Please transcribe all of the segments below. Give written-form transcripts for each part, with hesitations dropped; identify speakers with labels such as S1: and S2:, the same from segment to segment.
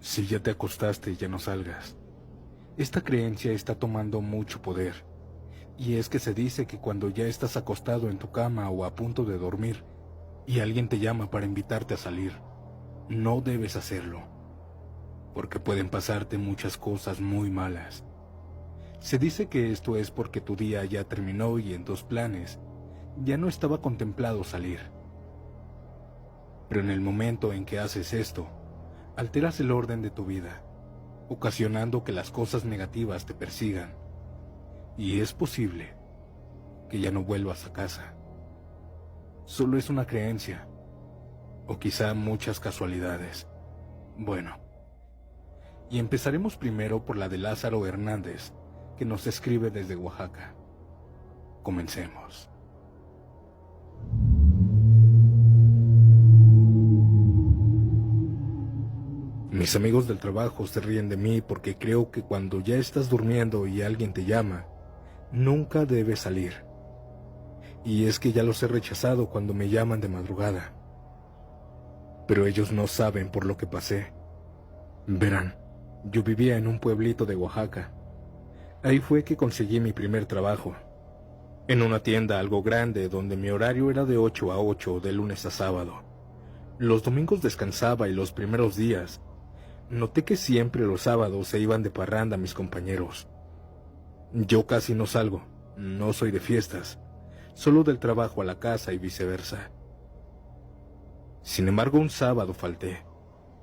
S1: Si ya te acostaste, ya no salgas. Esta creencia está tomando mucho poder, y es que se dice que cuando ya estás acostado en tu cama o a punto de dormir, y alguien te llama para invitarte a salir, no debes hacerlo, porque pueden pasarte muchas cosas muy malas. Se dice que esto es porque tu día ya terminó y en tus planes ya no estaba contemplado salir. Pero en el momento en que haces esto, alteras el orden de tu vida, ocasionando que las cosas negativas te persigan, y es posible que ya no vuelvas a casa. Solo es una creencia, o quizá muchas casualidades. Bueno, y empezaremos primero por la de Lázaro Hernández, que nos escribe desde Oaxaca. Comencemos. Mis amigos del trabajo se ríen de mí porque creo que cuando ya estás durmiendo y alguien te llama, nunca debes salir. Y es que ya los he rechazado cuando me llaman de madrugada. Pero ellos no saben por lo que pasé. Verán, yo vivía en un pueblito de Oaxaca. Ahí fue que conseguí mi primer trabajo, en una tienda algo grande donde mi horario era de 8 a 8 de lunes a sábado. Los domingos descansaba y los primeros días noté que siempre los sábados se iban de parranda mis compañeros. Yo casi no salgo, no soy de fiestas, solo del trabajo a la casa y viceversa. Sin embargo, un sábado falté.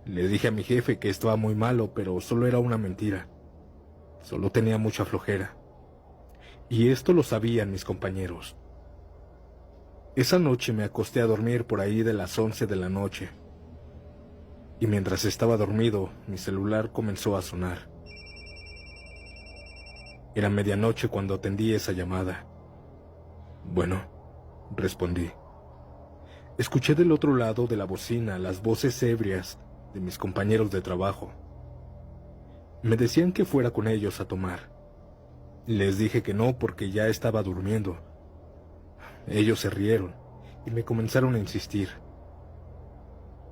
S1: Le dije a mi jefe que estaba muy malo, pero solo era una mentira. Solo tenía mucha flojera. Y esto lo sabían mis compañeros. Esa noche me acosté a dormir por ahí de las 11 de la noche. Y mientras estaba dormido, mi celular comenzó a sonar. Era medianoche cuando atendí esa llamada. Bueno, respondí. Escuché del otro lado de la bocina las voces ebrias de mis compañeros de trabajo. Me decían que fuera con ellos a tomar. Les dije que no porque ya estaba durmiendo. Ellos se rieron y me comenzaron a insistir.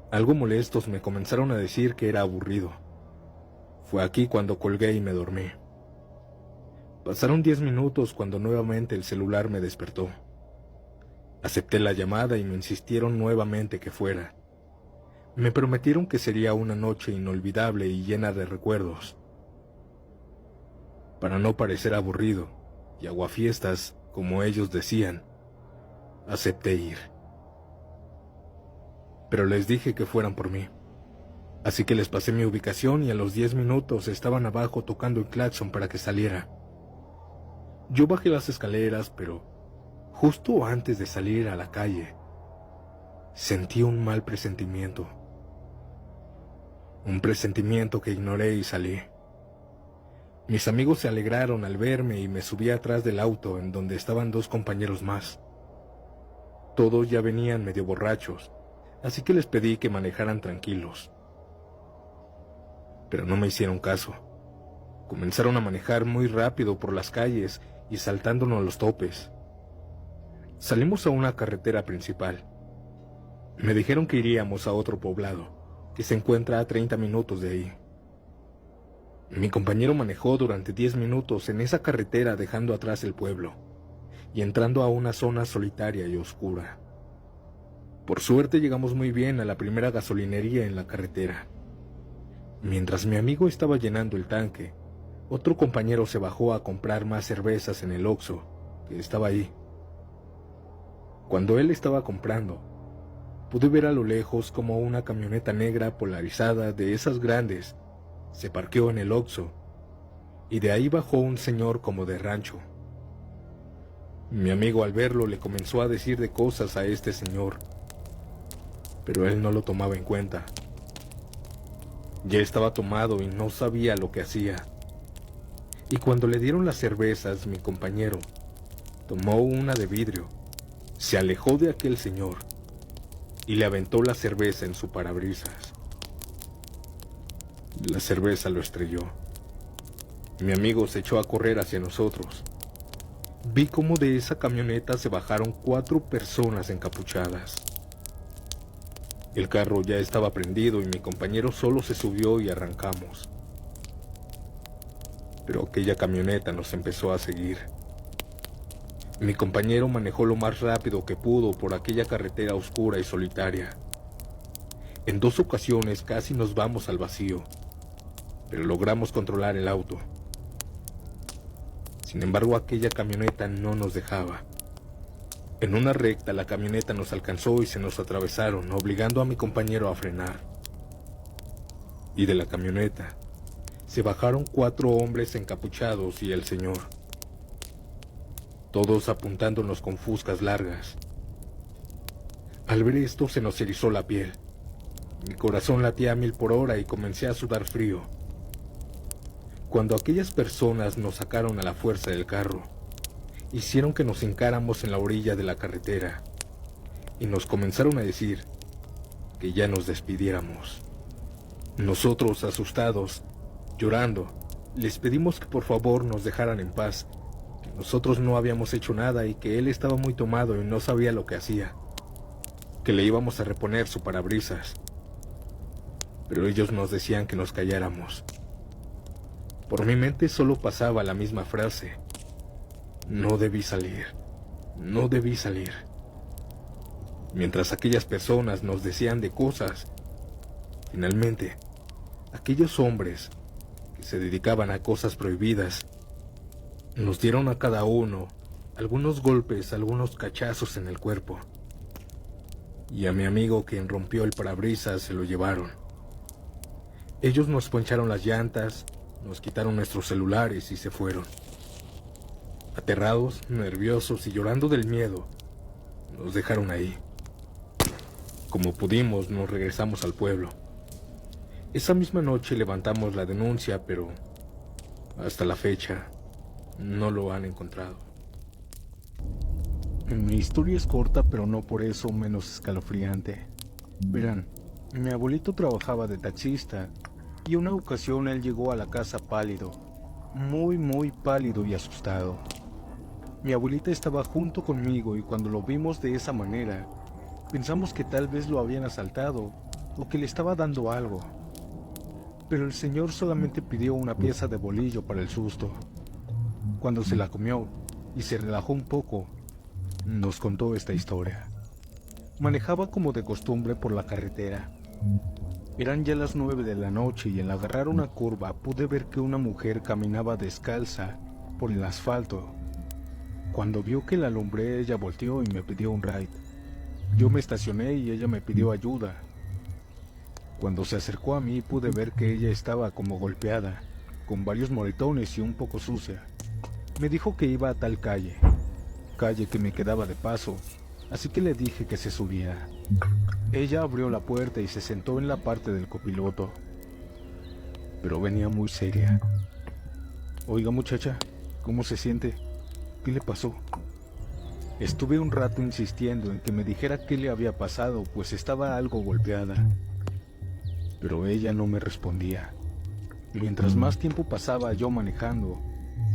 S1: Algo molestos me comenzaron a decir que era aburrido. Fue aquí cuando colgué y me dormí. Pasaron 10 minutos cuando nuevamente el celular me despertó. Acepté la llamada y me insistieron nuevamente que fuera. Me prometieron que sería una noche inolvidable y llena de recuerdos. Para no parecer aburrido y aguafiestas, como ellos decían, acepté ir. Pero les dije que fueran por mí. Así que les pasé mi ubicación y a los 10 minutos estaban abajo tocando el claxon para que saliera. Yo bajé las escaleras, pero justo antes de salir a la calle, sentí un mal presentimiento. Un presentimiento que ignoré y salí. Mis amigos se alegraron al verme y me subí atrás del auto en donde estaban 2 compañeros más. Todos ya venían medio borrachos, así que les pedí que manejaran tranquilos. Pero no me hicieron caso. Comenzaron a manejar muy rápido por las calles y saltándonos los topes. Salimos a una carretera principal. Me dijeron que iríamos a otro poblado, que se encuentra a 30 minutos de ahí. Mi compañero manejó durante 10 minutos en esa carretera dejando atrás el pueblo y entrando a una zona solitaria y oscura. Por suerte llegamos muy bien a la primera gasolinería en la carretera. Mientras mi amigo estaba llenando el tanque, otro compañero se bajó a comprar más cervezas en el Oxxo, que estaba ahí. Cuando él estaba comprando, pude ver a lo lejos como una camioneta negra polarizada de esas grandes se parqueó en el Oxxo, y de ahí bajó un señor como de rancho. Mi amigo al verlo le comenzó a decir de cosas a este señor, pero él no lo tomaba en cuenta. Ya estaba tomado y no sabía lo que hacía. Y cuando le dieron las cervezas, mi compañero tomó una de vidrio, se alejó de aquel señor y le aventó la cerveza en su parabrisas. La cerveza lo estrelló. Mi amigo se echó a correr hacia nosotros. Vi cómo de esa camioneta se bajaron 4 personas encapuchadas. El carro ya estaba prendido y mi compañero solo se subió y arrancamos. Pero aquella camioneta nos empezó a seguir. Mi compañero manejó lo más rápido que pudo por aquella carretera oscura y solitaria. En 2 ocasiones casi nos vamos al vacío, pero logramos controlar el auto. Sin embargo, aquella camioneta no nos dejaba. En una recta la camioneta nos alcanzó y se nos atravesaron, obligando a mi compañero a frenar. Y de la camioneta se bajaron 4 hombres encapuchados y el señor, todos apuntándonos con fuscas largas. Al ver esto se nos erizó la piel. Mi corazón latía a 1000 por hora y comencé a sudar frío. Cuando aquellas personas nos sacaron a la fuerza del carro, hicieron que nos hincáramos en la orilla de la carretera y nos comenzaron a decir que ya nos despidiéramos. Nosotros, asustados, llorando, les pedimos que por favor nos dejaran en paz, que nosotros no habíamos hecho nada y que él estaba muy tomado y no sabía lo que hacía, que le íbamos a reponer su parabrisas. Pero ellos nos decían que nos calláramos. Por mi mente solo pasaba la misma frase: no debí salir, no debí salir. Mientras aquellas personas nos decían de cosas, finalmente, aquellos hombres que se dedicaban a cosas prohibidas nos dieron a cada uno algunos golpes, algunos cachazos en el cuerpo. Y a mi amigo, quien rompió el parabrisas, se lo llevaron. Ellos nos poncharon las llantas, nos quitaron nuestros celulares y se fueron. Aterrados, nerviosos y llorando del miedo, nos dejaron ahí. Como pudimos, nos regresamos al pueblo. Esa misma noche levantamos la denuncia, pero hasta la fecha no lo han encontrado.
S2: Mi historia es corta, pero no por eso menos escalofriante. Verán, mi abuelito trabajaba de taxista y una ocasión él llegó a la casa pálido, muy pálido y asustado. Mi abuelita estaba junto conmigo y cuando lo vimos de esa manera, pensamos que tal vez lo habían asaltado o que le estaba dando algo. Pero el señor solamente pidió una pieza de bolillo para el susto. Cuando se la comió y se relajó un poco, nos contó esta historia. Manejaba como de costumbre por la carretera. Eran ya las 9 de la noche y al agarrar una curva pude ver que una mujer caminaba descalza por el asfalto. Cuando vio que la alumbré, ella volteó y me pidió un ride. Yo me estacioné y ella me pidió ayuda. Cuando se acercó a mí pude ver que ella estaba como golpeada, con varios moretones y un poco sucia. Me dijo que iba a tal calle que me quedaba de paso, así que le dije que se subiera. Ella abrió la puerta y se sentó en la parte del copiloto, pero venía muy seria. Oiga muchacha, ¿cómo se siente? ¿Qué le pasó? Estuve un rato insistiendo en que me dijera qué le había pasado, pues estaba algo golpeada. Pero ella no me respondía. Mientras más tiempo pasaba yo manejando,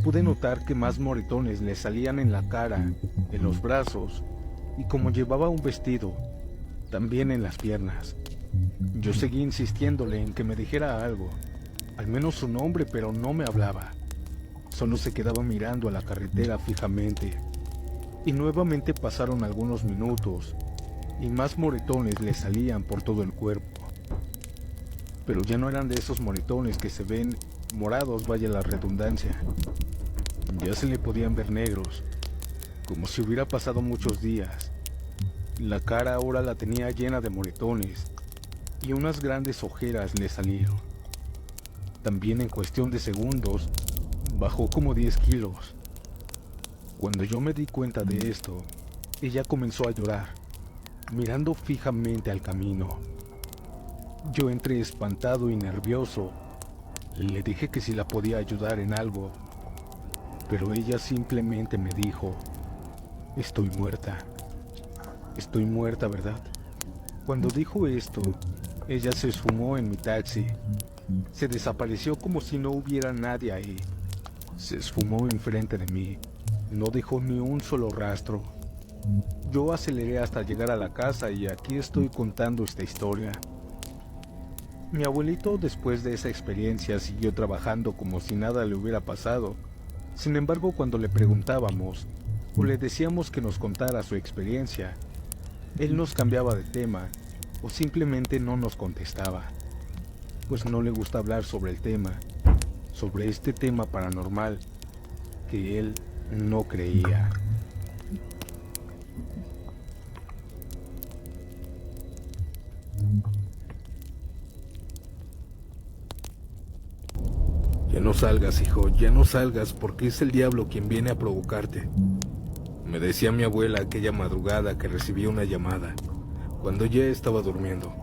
S2: pude notar que más moretones le salían en la cara, en los brazos, y como llevaba un vestido, también en las piernas. Yo seguí insistiéndole en que me dijera algo, al menos su nombre, pero no me hablaba. Solo se quedaba mirando a la carretera fijamente. Y nuevamente pasaron algunos minutos, y más moretones le salían por todo el cuerpo. Pero ya no eran de esos moretones que se ven morados, vaya la redundancia. Ya se le podían ver negros, como si hubiera pasado muchos días. La cara ahora la tenía llena de moretones, y unas grandes ojeras le salieron. También en cuestión de segundos, bajó como 10 kilos. Cuando yo me di cuenta de esto, ella comenzó a llorar, mirando fijamente al camino. Yo entré espantado y nervioso. Le dije que si la podía ayudar en algo, pero ella simplemente me dijo: estoy muerta. Estoy muerta, ¿verdad? Cuando dijo esto, ella se esfumó en mi taxi. Se desapareció como si no hubiera nadie ahí. Se esfumó enfrente de mí. No dejó ni un solo rastro. Yo aceleré hasta llegar a la casa y aquí estoy contando esta historia. Mi abuelito, después de esa experiencia, siguió trabajando como si nada le hubiera pasado. Sin embargo, cuando le preguntábamos o le decíamos que nos contara su experiencia, él nos cambiaba de tema o simplemente no nos contestaba, pues no le gusta hablar sobre el tema, sobre este tema paranormal que él no creía.
S1: Ya no salgas, hijo, ya no salgas, porque es el diablo quien viene a provocarte. Me decía mi abuela aquella madrugada que recibí una llamada, cuando ya estaba durmiendo.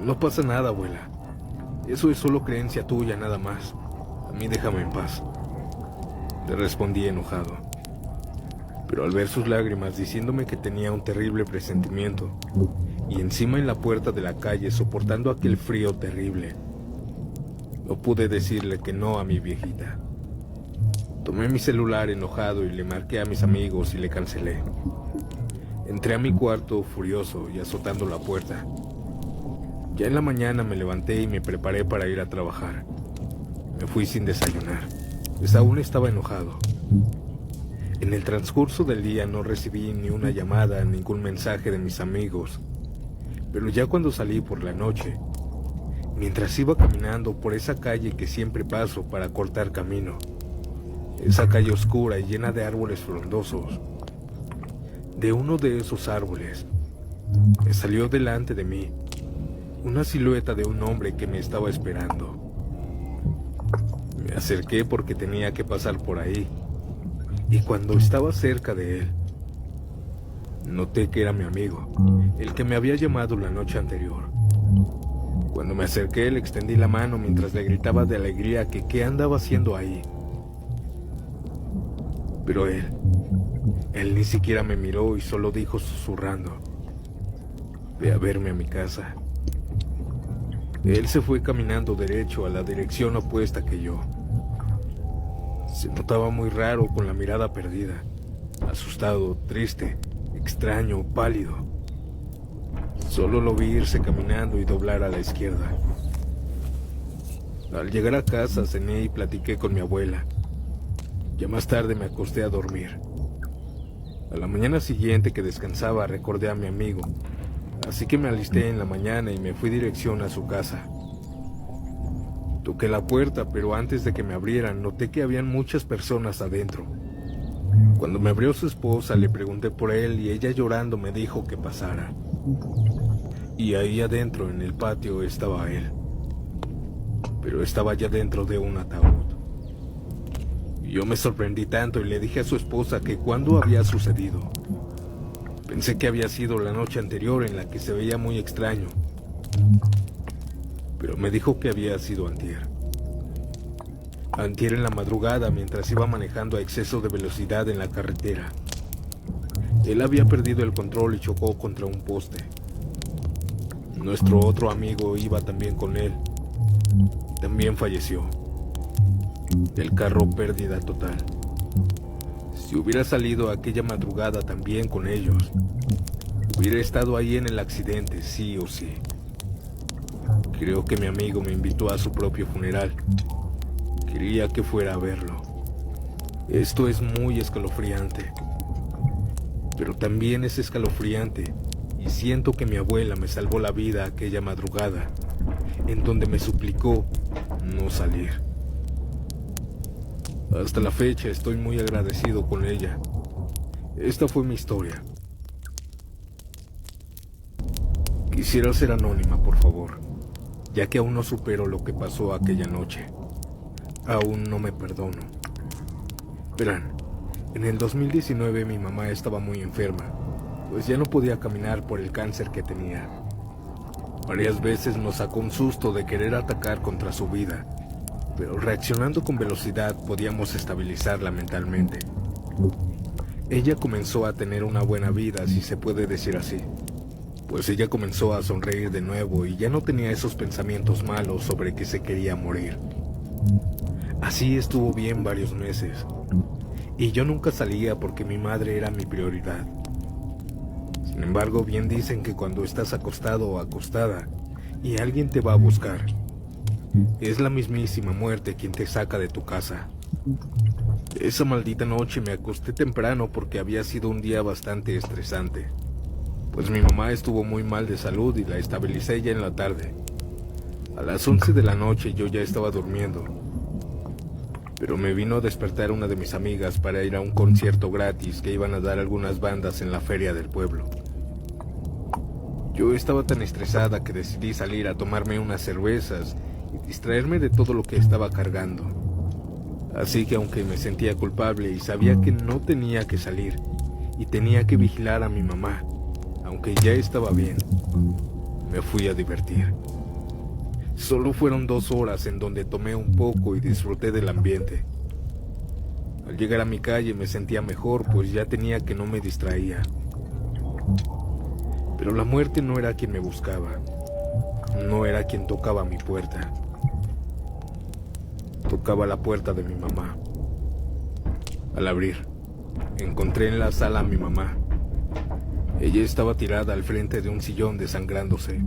S1: No pasa nada, abuela. Eso es solo creencia tuya, nada más. A mí déjame en paz. Le respondí enojado. Pero al ver sus lágrimas diciéndome que tenía un terrible presentimiento, y encima en la puerta de la calle soportando aquel frío terrible, no pude decirle que no a mi viejita. Tomé mi celular enojado y le marqué a mis amigos y le cancelé. Entré a mi cuarto furioso y azotando la puerta. Ya en la mañana me levanté y me preparé para ir a trabajar. Me fui sin desayunar, pues aún estaba enojado. En el transcurso del día no recibí ni una llamada, ningún mensaje de mis amigos. Pero ya cuando salí por la noche, mientras iba caminando por esa calle que siempre paso para cortar camino, esa calle oscura y llena de árboles frondosos, de uno de esos árboles, me salió delante de mí una silueta de un hombre que me estaba esperando. Me acerqué porque tenía que pasar por ahí, y cuando estaba cerca de él, noté que era mi amigo, el que me había llamado la noche anterior. Cuando me acerqué le extendí la mano mientras le gritaba de alegría que qué andaba haciendo ahí. Pero él ni siquiera me miró y solo dijo susurrando: ve a verme a mi casa. Él se fue caminando derecho a la dirección opuesta que yo. Se notaba muy raro, con la mirada perdida, asustado, triste, extraño, pálido. Solo lo vi irse caminando y doblar a la izquierda. Al llegar a casa cené y platiqué con mi abuela. Ya más tarde me acosté a dormir. A la mañana siguiente que descansaba recordé a mi amigo, así que me alisté en la mañana y me fui dirección a su casa. Toqué la puerta, pero antes de que me abrieran noté que habían muchas personas adentro. Cuando me abrió su esposa le pregunté por él y ella llorando me dijo que pasara. Y ahí adentro en el patio estaba él, pero estaba ya dentro de un ataúd. Yo me sorprendí tanto y le dije a su esposa que cuándo había sucedido. Pensé que había sido la noche anterior en la que se veía muy extraño, pero me dijo que había sido antier. Antier en la madrugada mientras iba manejando a exceso de velocidad en la carretera. Él había perdido el control y chocó contra un poste. Nuestro otro amigo iba también con él. También falleció. El carro pérdida total. Si hubiera salido aquella madrugada también con ellos, hubiera estado ahí en el accidente, sí o sí. Creo que mi amigo me invitó a su propio funeral. Quería que fuera a verlo. Esto es muy escalofriante. Pero también es escalofriante y siento que mi abuela me salvó la vida aquella madrugada, en donde me suplicó no salir. Hasta la fecha estoy muy agradecido con ella. Esta fue mi historia. Quisiera ser anónima, por favor, ya que aún no supero lo que pasó aquella noche. Aún no me perdono. Verán, en el 2019 mi mamá estaba muy enferma, pues ya no podía caminar por el cáncer que tenía. Varias veces nos sacó un susto de querer atacar contra su vida, pero reaccionando con velocidad podíamos estabilizarla mentalmente. Ella comenzó a tener una buena vida, si se puede decir así, pues ella comenzó a sonreír de nuevo y ya no tenía esos pensamientos malos sobre que se quería morir. Así estuvo bien varios meses, y yo nunca salía porque mi madre era mi prioridad. Sin embargo, bien dicen que cuando estás acostado o acostada y alguien te va a buscar, es la mismísima muerte quien te saca de tu casa. Esa maldita noche me acosté temprano porque había sido un día bastante estresante, pues mi mamá estuvo muy mal de salud y la estabilicé ya en la tarde. A las 11 de la noche yo ya estaba durmiendo, pero me vino a despertar una de mis amigas para ir a un concierto gratis que iban a dar algunas bandas en la feria del pueblo. Yo estaba tan estresada que decidí salir a tomarme unas cervezas y distraerme de todo lo que estaba cargando. Así que aunque me sentía culpable y sabía que no tenía que salir y tenía que vigilar a mi mamá, aunque ya estaba bien, me fui a divertir. Solo fueron 2 horas en donde tomé un poco y disfruté del ambiente. Al llegar a mi calle me sentía mejor, pues ya tenía que no me distraía. Pero la muerte no era quien me buscaba, no era quien tocaba mi puerta. Tocaba la puerta de mi mamá. Al abrir, encontré en la sala a mi mamá. Ella estaba tirada al frente de un sillón desangrándose.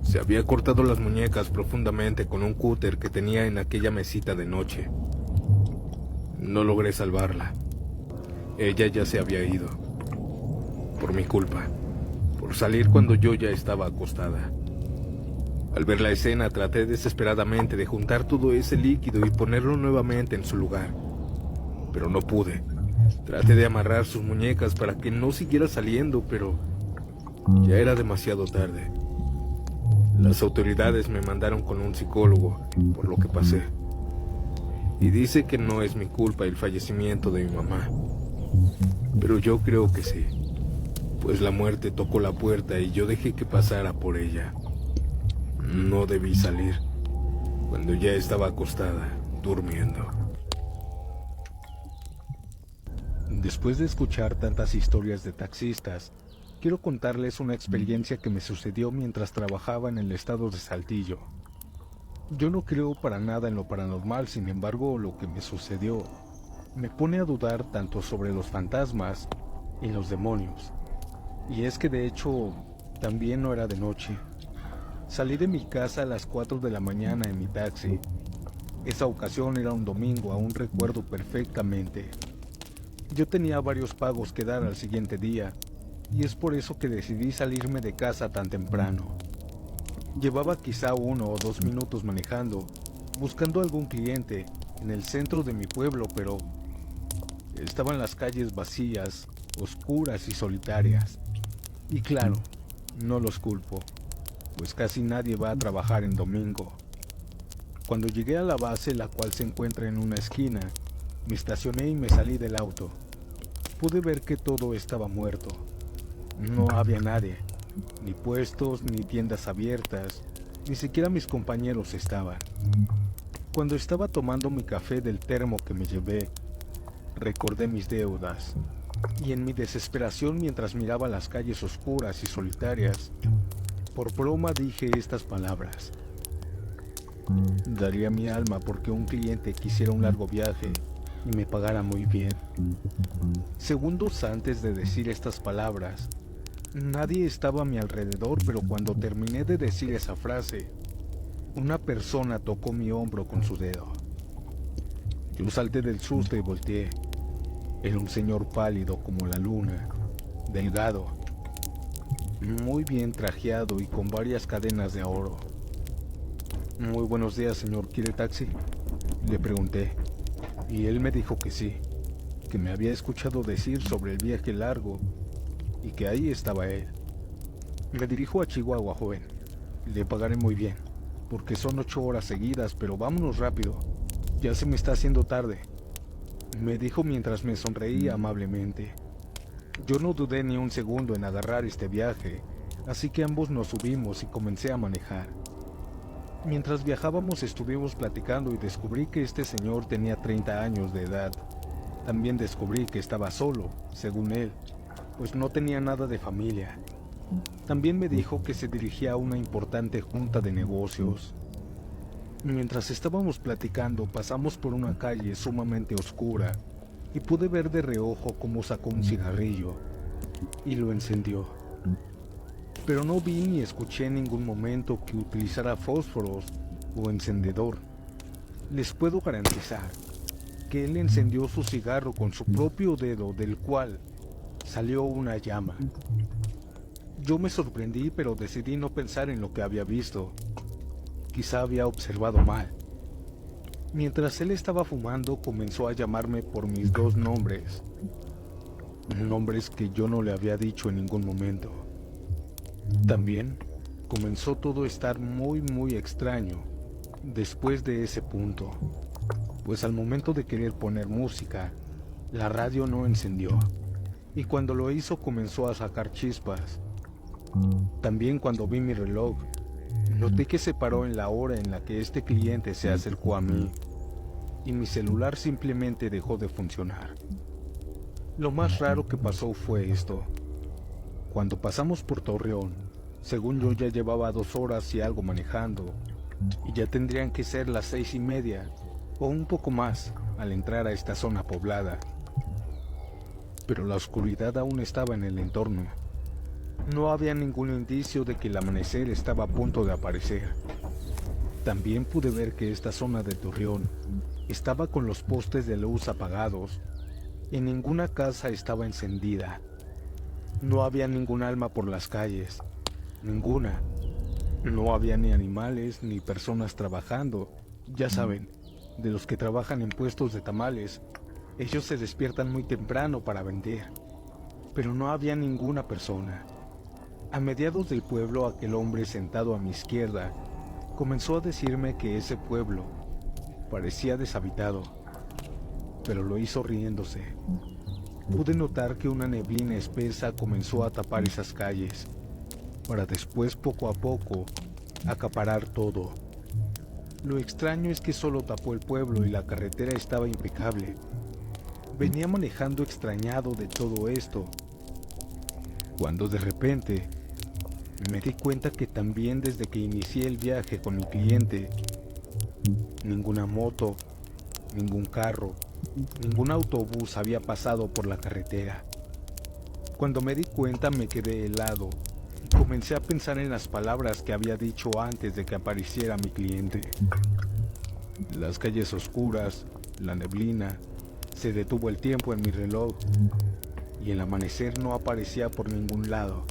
S1: Se había cortado las muñecas profundamente con un cúter que tenía en aquella mesita de noche. No logré salvarla. Ella ya se había ido. Por mi culpa. Por salir cuando yo ya estaba acostada. Al ver la escena traté desesperadamente de juntar todo ese líquido y ponerlo nuevamente en su lugar. Pero no pude. Traté de amarrar sus muñecas para que no siguiera saliendo, pero ya era demasiado tarde. Las autoridades me mandaron con un psicólogo por lo que pasé. Y dice que no es mi culpa el fallecimiento de mi mamá. Pero yo creo que sí, pues la muerte tocó la puerta y yo dejé que pasara por ella. No debí salir cuando ya estaba acostada, durmiendo.
S2: Después de escuchar tantas historias de taxistas, quiero contarles una experiencia que me sucedió mientras trabajaba en el estado de Saltillo. Yo no creo para nada en lo paranormal, sin embargo, lo que me sucedió me pone a dudar tanto sobre los fantasmas y los demonios. Y es que de hecho, también no era de noche. Salí de mi casa a las 4 de la mañana en mi taxi. Esa ocasión era un domingo, aún recuerdo perfectamente. Yo tenía varios pagos que dar al siguiente día, y es por eso que decidí salirme de casa tan temprano. Llevaba quizá 1 o 2 minutos manejando, buscando algún cliente en el centro de mi pueblo, pero estaban las calles vacías, oscuras y solitarias. Y claro, no los culpo, pues casi nadie va a trabajar en domingo. Cuando llegué a la base, la cual se encuentra en una esquina, me estacioné y me salí del auto. Pude ver que todo estaba muerto. No había nadie, ni puestos, ni tiendas abiertas, ni siquiera mis compañeros estaban. Cuando estaba tomando mi café del termo que me llevé, recordé mis deudas, y en mi desesperación mientras miraba las calles oscuras y solitarias, por broma dije estas palabras. Daría mi alma porque un cliente quisiera un largo viaje y me pagara muy bien. Segundos antes de decir estas palabras, nadie estaba a mi alrededor, pero cuando terminé de decir esa frase, una persona tocó mi hombro con su dedo. Yo salté del susto y volteé. Era un señor pálido como la luna, delgado, muy bien trajeado y con varias cadenas de oro. Muy buenos días, señor, ¿quiere taxi?, le pregunté, y él me dijo que sí, que me había escuchado decir sobre el viaje largo y que ahí estaba él. Me dirijo a Chihuahua, joven, le pagaré muy bien, porque son 8 horas seguidas, pero vámonos rápido, ya se me está haciendo tarde, me dijo mientras me sonreía amablemente. Yo no dudé ni un segundo en agarrar este viaje, así que ambos nos subimos y comencé a manejar. Mientras viajábamos estuvimos platicando y descubrí que este señor tenía 30 años de edad. También descubrí que estaba solo, según él, pues no tenía nada de familia. También me dijo que se dirigía a una importante junta de negocios. Mientras estábamos platicando pasamos por una calle sumamente oscura, y pude ver de reojo cómo sacó un cigarrillo y lo encendió. Pero no vi ni escuché en ningún momento que utilizara fósforos o encendedor. Les puedo garantizar que él encendió su cigarro con su propio dedo, del cual salió una llama. Yo me sorprendí, pero decidí no pensar en lo que había visto. Quizá había observado mal. Mientras él estaba fumando, comenzó a llamarme por mis dos nombres. Nombres que yo no le había dicho en ningún momento. También comenzó todo a estar muy extraño después de ese punto, pues al momento de querer poner música, la radio no encendió, y cuando lo hizo comenzó a sacar chispas. También cuando vi mi reloj, noté que se paró en la hora en la que este cliente se acercó a mí, y mi celular simplemente dejó de funcionar. Lo más raro que pasó fue esto. Cuando pasamos por Torreón, según yo ya llevaba 2 horas y algo manejando, y ya tendrían que ser las 6:30 o un poco más al entrar a esta zona poblada. Pero la oscuridad aún estaba en el entorno. No había ningún indicio de que el amanecer estaba a punto de aparecer. También pude ver que esta zona de Torreón estaba con los postes de luz apagados y ninguna casa estaba encendida. No había ningún alma por las calles, ninguna. No había ni animales ni personas trabajando. Ya saben, de los que trabajan en puestos de tamales, ellos se despiertan muy temprano para vender. Pero no había ninguna persona. A mediados del pueblo, aquel hombre sentado a mi izquierda comenzó a decirme que ese pueblo parecía deshabitado, pero lo hizo riéndose. Pude notar que una neblina espesa comenzó a tapar esas calles, para después poco a poco acaparar todo. Lo extraño es que solo tapó el pueblo y la carretera estaba impecable. Venía manejando extrañado de todo esto, cuando de repente me di cuenta que también desde que inicié el viaje con mi cliente, ninguna moto, ningún carro, ningún autobús había pasado por la carretera. Cuando me di cuenta me quedé helado y comencé a pensar en las palabras que había dicho antes de que apareciera mi cliente. Las calles oscuras, la neblina, se detuvo el tiempo en mi reloj y el amanecer no aparecía por ningún lado.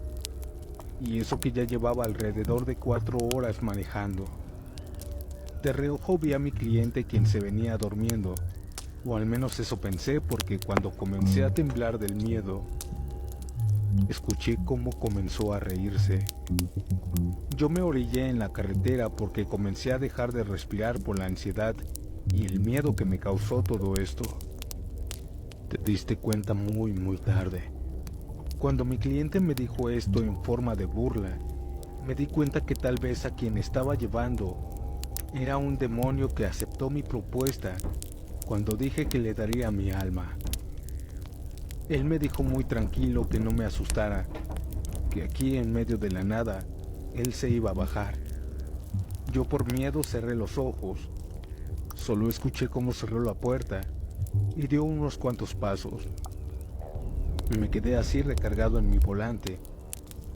S2: Y eso que ya llevaba alrededor de 4 horas manejando. De reojo vi a mi cliente, quien se venía durmiendo, o al menos eso pensé, porque cuando comencé a temblar del miedo, escuché cómo comenzó a reírse. Yo me orillé en la carretera porque comencé a dejar de respirar por la ansiedad y el miedo que me causó todo esto. Te diste cuenta muy tarde. Cuando mi cliente me dijo esto en forma de burla, me di cuenta que tal vez a quien estaba llevando era un demonio que aceptó mi propuesta cuando dije que le daría mi alma. Él me dijo muy tranquilo que no me asustara, que aquí en medio de la nada, él se iba a bajar. Yo por miedo cerré los ojos, solo escuché cómo cerró la puerta y dio unos cuantos pasos. Me quedé así recargado en mi volante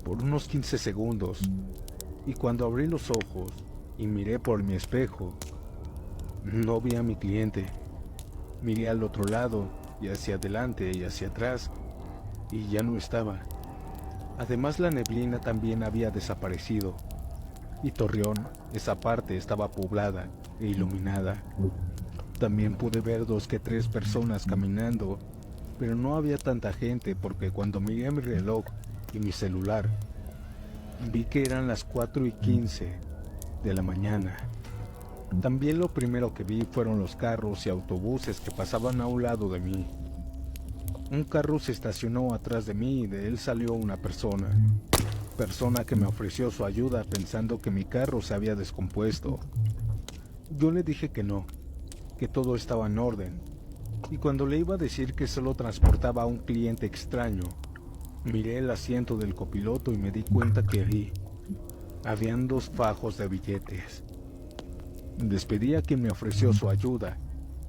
S2: por unos 15 segundos y cuando abrí los ojos y miré por mi espejo, no vi a mi cliente. Miré al otro lado y hacia adelante y hacia atrás y ya no estaba. Además la neblina también había desaparecido y Torreón, esa parte, estaba poblada e iluminada. También pude ver 2 que 3 personas caminando, pero no había tanta gente porque cuando miré mi reloj y mi celular, vi que eran las 4:15 de la mañana. También lo primero que vi fueron los carros y autobuses que pasaban a un lado de mí. Un carro se estacionó atrás de mí y de él salió una persona que me ofreció su ayuda pensando que mi carro se había descompuesto. Yo le dije que no, que todo estaba en orden, y cuando le iba a decir que solo transportaba a un cliente extraño, miré el asiento del copiloto y me di cuenta que ahí habían 2 fajos de billetes. Despedí a quien me ofreció su ayuda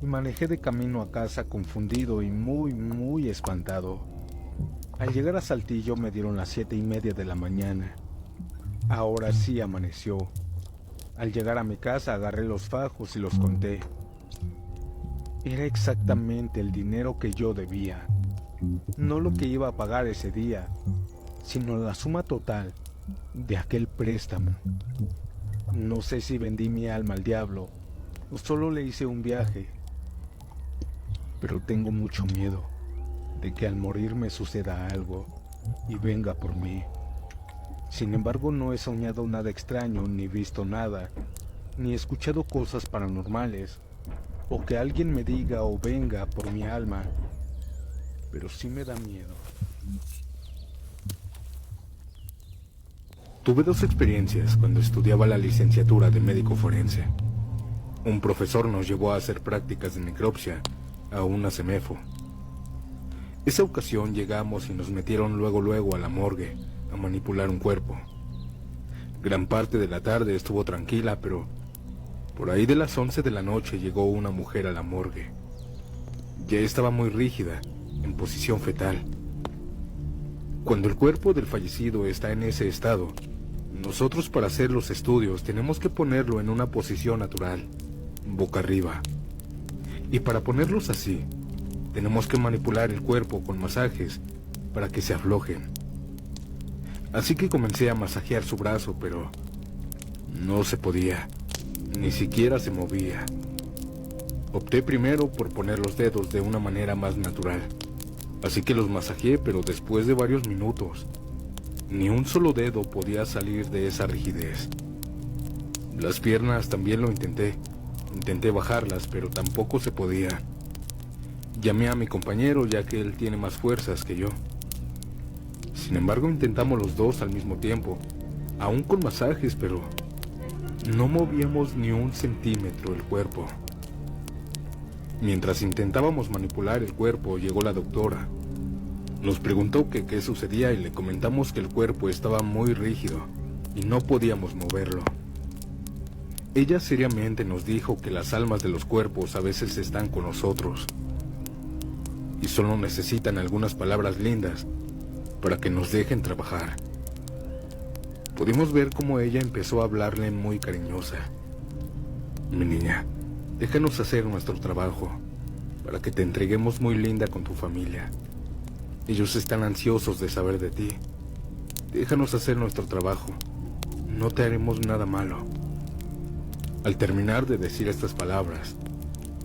S2: y manejé de camino a casa confundido y muy espantado. Al llegar a Saltillo me dieron las 7:30 de la mañana. Ahora sí amaneció. Al llegar a mi casa agarré los fajos y los conté. Era exactamente el dinero que yo debía. No lo que iba a pagar ese día, sino la suma total de aquel préstamo. No sé si vendí mi alma al diablo o solo le hice un viaje, pero tengo mucho miedo de que al morir me suceda algo y venga por mí. Sin embargo, no he soñado nada extraño, ni visto nada, ni escuchado cosas paranormales, o que alguien me diga o venga por mi alma, pero sí me da miedo.
S1: Tuve dos experiencias cuando estudiaba la licenciatura de médico forense. Un profesor nos llevó a hacer prácticas de necropsia a una CEMEFO. Esa ocasión llegamos y nos metieron luego a la morgue a manipular un cuerpo. Gran parte de la tarde estuvo tranquila, pero por ahí de las 11 de la noche llegó una mujer a la morgue. Ya estaba muy rígida, en posición fetal. Cuando el cuerpo del fallecido está en ese estado, nosotros para hacer los estudios tenemos que ponerlo en una posición natural, boca arriba. Y para ponerlos así, tenemos que manipular el cuerpo con masajes para que se aflojen. Así que comencé a masajear su brazo, pero no se podía, ni siquiera se movía. Opté primero por poner los dedos de una manera más natural. Así que los masajeé, pero después de varios minutos, ni un solo dedo podía salir de esa rigidez. Las piernas también lo intenté. Intenté bajarlas, pero tampoco se podía. Llamé a mi compañero, ya que él tiene más fuerzas que yo. Sin embargo, intentamos los dos al mismo tiempo, aún con masajes, pero no movíamos ni un centímetro el cuerpo. Mientras intentábamos manipular el cuerpo, llegó la doctora. Nos preguntó que qué sucedía y le comentamos que el cuerpo estaba muy rígido y no podíamos moverlo. Ella seriamente nos dijo que las almas de los cuerpos a veces están con nosotros y solo necesitan algunas palabras lindas para que nos dejen trabajar. Pudimos ver cómo ella empezó a hablarle muy cariñosa. Mi niña, déjanos hacer nuestro trabajo para que te entreguemos muy linda con tu familia. Ellos están ansiosos de saber de ti. Déjanos hacer nuestro trabajo. No te haremos nada malo. Al terminar de decir estas palabras,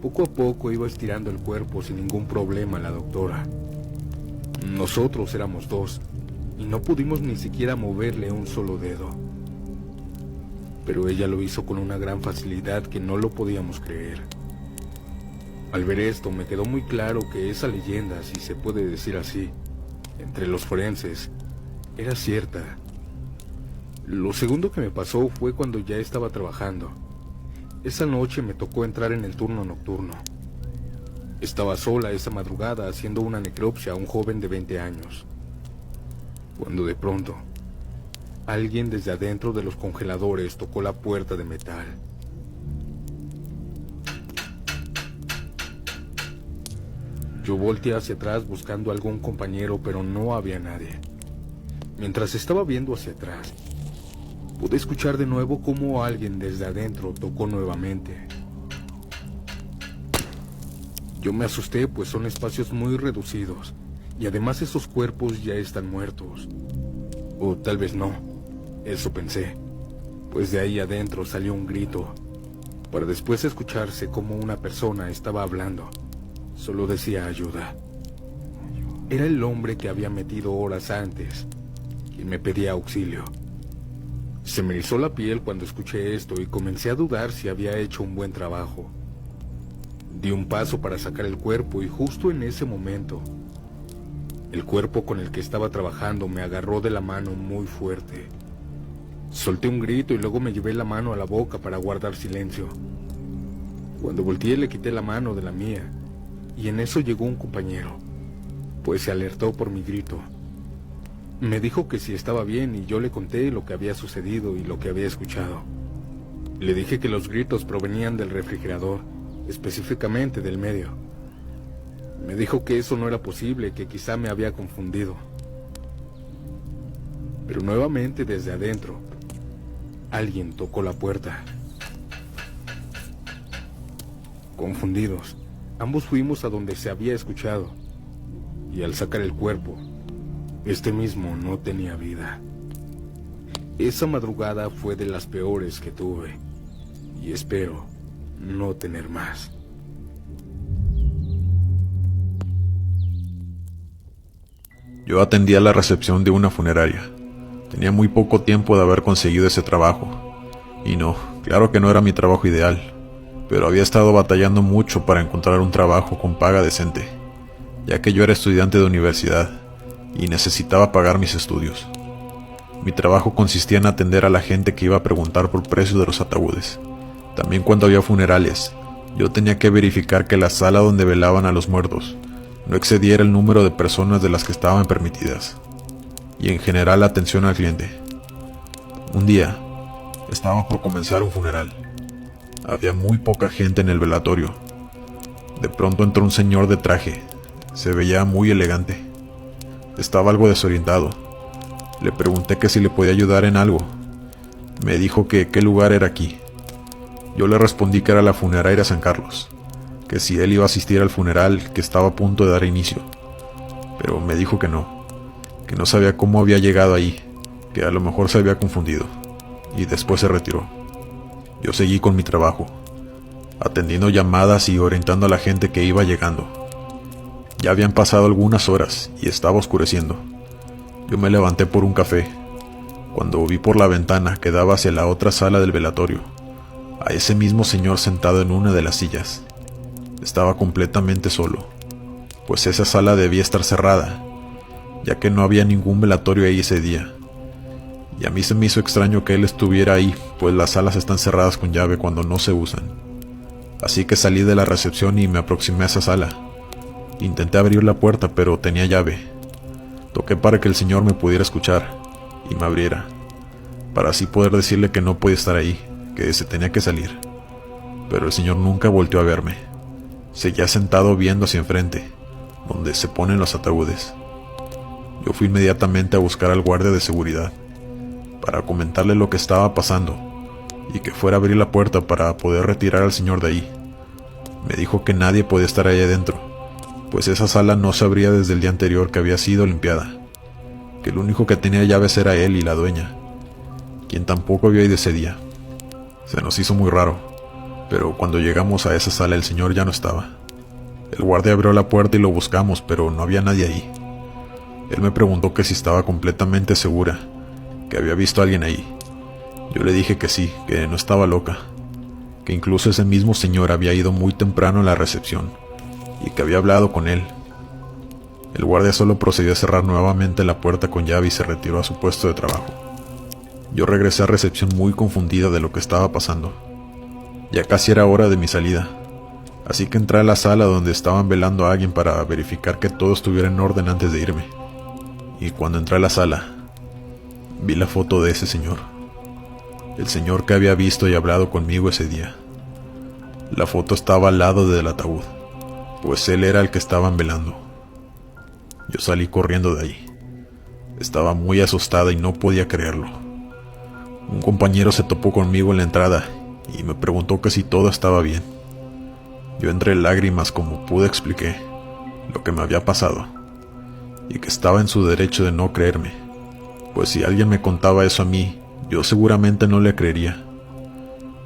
S1: poco a poco iba estirando el cuerpo sin ningún problema la doctora. Nosotros éramos dos y no pudimos ni siquiera moverle un solo dedo. Pero ella lo hizo con una gran facilidad que no lo podíamos creer. Al ver esto me quedó muy claro que esa leyenda, si se puede decir así, entre los forenses, era cierta. Lo segundo que me pasó fue cuando ya estaba trabajando. Esa noche me tocó entrar en el turno nocturno. Estaba sola esa madrugada haciendo una necropsia a un joven de 20 años. Cuando de pronto, alguien desde adentro de los congeladores tocó la puerta de metal. Yo volteé hacia atrás buscando a algún compañero, pero no había nadie. Mientras estaba viendo hacia atrás, pude escuchar de nuevo cómo alguien desde adentro tocó nuevamente. Yo me asusté, pues son espacios muy reducidos, y además esos cuerpos ya están muertos. O tal vez no, eso pensé, pues de ahí adentro salió un grito, para después escucharse como una persona estaba hablando. Solo decía ayuda. Era el hombre que había metido horas antes, y me pedía auxilio. Se me erizó la piel cuando escuché esto y comencé a dudar si había hecho un buen trabajo. Di un paso para sacar el cuerpo y justo en ese momento, el cuerpo con el que estaba trabajando me agarró de la mano muy fuerte. Solté un grito y luego me llevé la mano a la boca para guardar silencio. Cuando volteé le quité la mano de la mía y en eso llegó un compañero, pues se alertó por mi grito. Me dijo que si estaba bien y yo le conté lo que había sucedido y lo que había escuchado. Le dije que los gritos provenían del refrigerador específicamente del medio. Me dijo que eso no era posible, que quizá me había confundido. Pero nuevamente desde adentro, alguien tocó la puerta. Confundidos, ambos fuimos a donde se había escuchado, y al sacar el cuerpo, este mismo no tenía vida. Esa madrugada fue de las peores que tuve, y espero no tener más.
S3: Yo atendía la recepción de una funeraria. Tenía muy poco tiempo de haber conseguido ese trabajo. Y no, claro que no era mi trabajo ideal, pero había estado batallando mucho para encontrar un trabajo con paga decente, ya que yo era estudiante de universidad y necesitaba pagar mis estudios. Mi trabajo consistía en atender a la gente que iba a preguntar por precios de los ataúdes. También cuando había funerales, yo tenía que verificar que la sala donde velaban a los muertos no excediera el número de personas de las que estaban permitidas, y en general la atención al cliente. Un día, estaba por comenzar un funeral. Había muy poca gente en el velatorio. De pronto entró un señor de traje. Se veía muy elegante. Estaba algo desorientado. Le pregunté que si le podía ayudar en algo. Me dijo que qué lugar era aquí. Yo le respondí que era la funeraria San Carlos, que si él iba a asistir al funeral que estaba a punto de dar inicio. Pero me dijo que no sabía cómo había llegado ahí, que a lo mejor se había confundido, y después se retiró. Yo seguí con mi trabajo, atendiendo llamadas y orientando a la gente que iba llegando. Ya habían pasado algunas horas y estaba oscureciendo. Yo me levanté por un café, cuando vi por la ventana que daba hacia la otra sala del velatorio, a ese mismo señor sentado en una de las sillas. Estaba completamente solo, pues esa sala debía estar cerrada, ya que no había ningún velatorio ahí ese día. Y a mí se me hizo extraño que él estuviera ahí, pues las salas están cerradas con llave cuando no se usan. Así que salí de la recepción y me aproximé a esa sala. Intenté abrir la puerta, pero tenía llave. Toqué para que el señor me pudiera escuchar y me abriera, para así poder decirle que no podía estar ahí, que se tenía que salir. Pero el señor nunca volteó a verme. Seguía sentado viendo hacia enfrente, donde se ponen los ataúdes. Yo fui inmediatamente a buscar al guardia de seguridad, para comentarle lo que estaba pasando, y que fuera a abrir la puerta para poder retirar al señor de ahí. Me dijo que nadie podía estar ahí adentro, pues esa sala no se abría desde el día anterior que había sido limpiada, que el único que tenía llaves era él y la dueña, quien tampoco había ido ese día. Se nos hizo muy raro, pero cuando llegamos a esa sala el señor ya no estaba. El guardia abrió la puerta y lo buscamos, pero no había nadie ahí. Él me preguntó que si estaba completamente segura, que había visto a alguien ahí. Yo le dije que sí, que no estaba loca, que incluso ese mismo señor había ido muy temprano a la recepción y que había hablado con él. El guardia solo procedió a cerrar nuevamente la puerta con llave y se retiró a su puesto de trabajo. Yo regresé a recepción muy confundida de lo que estaba pasando. Ya casi era hora de mi salida, así que entré a la sala donde estaban velando a alguien para verificar que todo estuviera en orden antes de irme. Y cuando entré a la sala, vi la foto de ese señor, el señor que había visto y hablado conmigo ese día. La foto estaba al lado del ataúd, pues él era el que estaban velando. Yo salí corriendo de ahí. Estaba muy asustada y no podía creerlo. Un compañero se topó conmigo en la entrada y me preguntó que si todo estaba bien. Yo entre lágrimas como pude expliqué lo que me había pasado y que estaba en su derecho de no creerme, pues si alguien me contaba eso a mí, yo seguramente no le creería.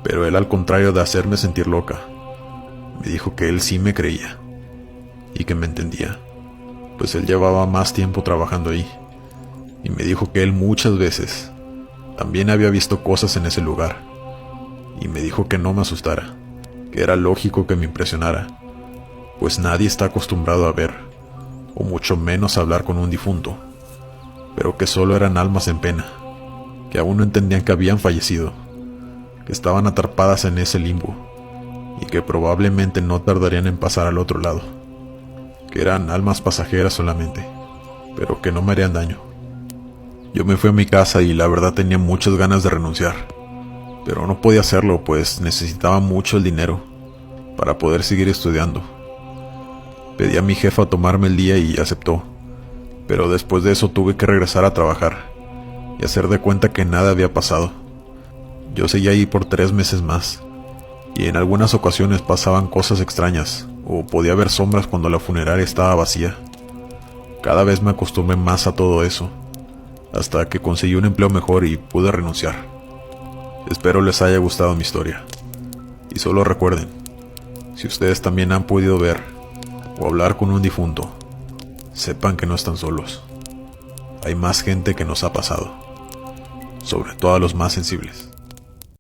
S3: Pero él, al contrario de hacerme sentir loca, me dijo que él sí me creía y que me entendía, pues él llevaba más tiempo trabajando ahí, y me dijo que él muchas veces también había visto cosas en ese lugar, y me dijo que no me asustara, que era lógico que me impresionara, pues nadie está acostumbrado a ver, o mucho menos a hablar con un difunto, pero que solo eran almas en pena, que aún no entendían que habían fallecido, que estaban atrapadas en ese limbo, y que probablemente no tardarían en pasar al otro lado, que eran almas pasajeras solamente, pero que no me harían daño. Yo me fui a mi casa y la verdad tenía muchas ganas de renunciar, pero no podía hacerlo, pues necesitaba mucho el dinero para poder seguir estudiando. Pedí a mi jefa tomarme el día y aceptó, pero después de eso tuve que regresar a trabajar y hacer de cuenta que nada había pasado. Yo seguía ahí por 3 meses más, y en algunas ocasiones pasaban cosas extrañas, o podía ver sombras cuando la funeraria estaba vacía. Cada vez me acostumbré más a todo eso, hasta que conseguí un empleo mejor y pude renunciar. Espero les haya gustado mi historia, y solo recuerden, si ustedes también han podido ver o hablar con un difunto, sepan que no están solos. Hay más gente que nos ha pasado, sobre todo a los más sensibles.